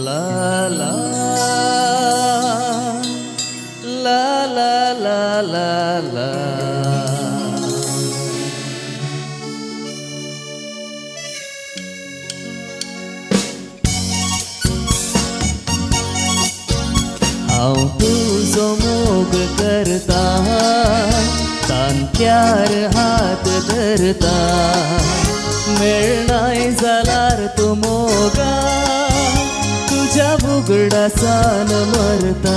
La la la la la la la. हांव तुजो मोग करता तांत्यार हात धरता मेळनाय जाल्यार तूं मोगा तुज्या बुगडासान मरता.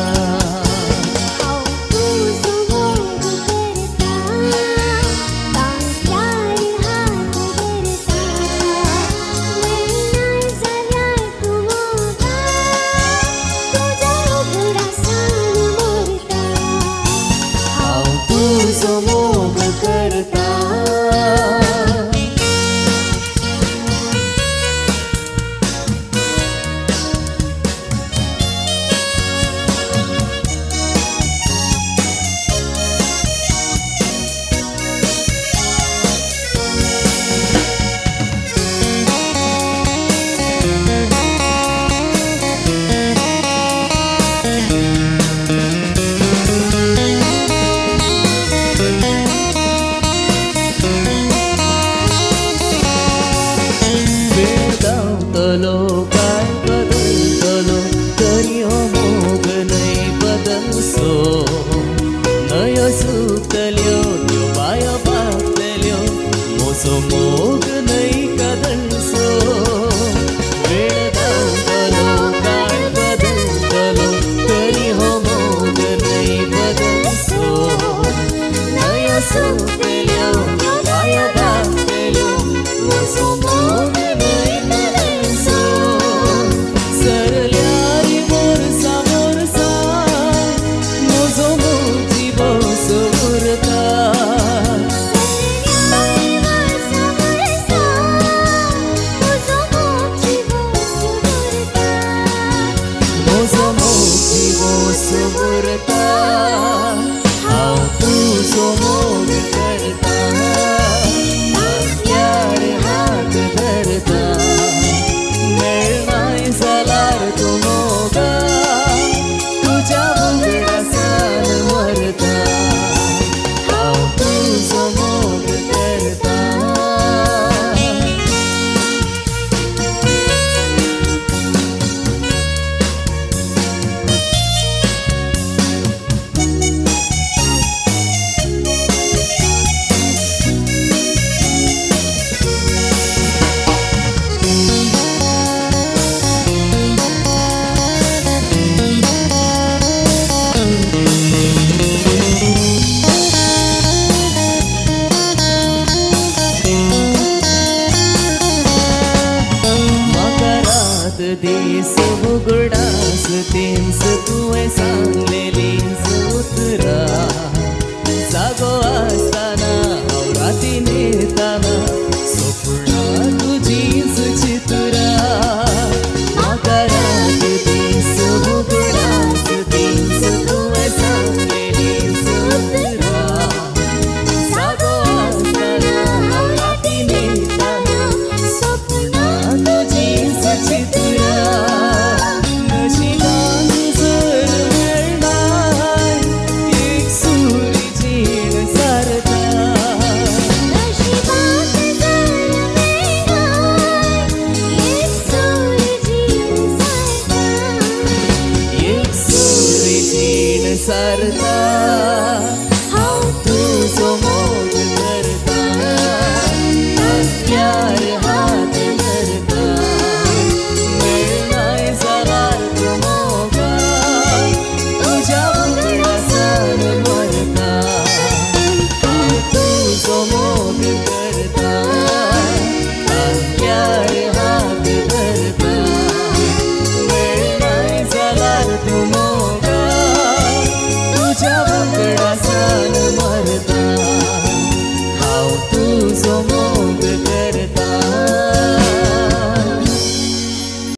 काय बदलतलो तरी हो मोग नाही बदलसो नयो सुकल्यो त्यो बायो बागतल्यो मोसो मोग नाही कदलसो वेळ धांवतलो काय बदलतलो तरी हो मोग नाही बदलसो नयो सुकल्यो त्यो बायो बागतल्यो मोसो मोग हांव तुजो मोग करता तांत्यार हात धरता मेळनाय जाल्यार तूं मोगा तुज्या बुगडासान मरता. हांव तुजो मोग करता. दीस बुगडास तेंच तुवें सांगलेलींच उतरां जागो आसतना हांव रातीन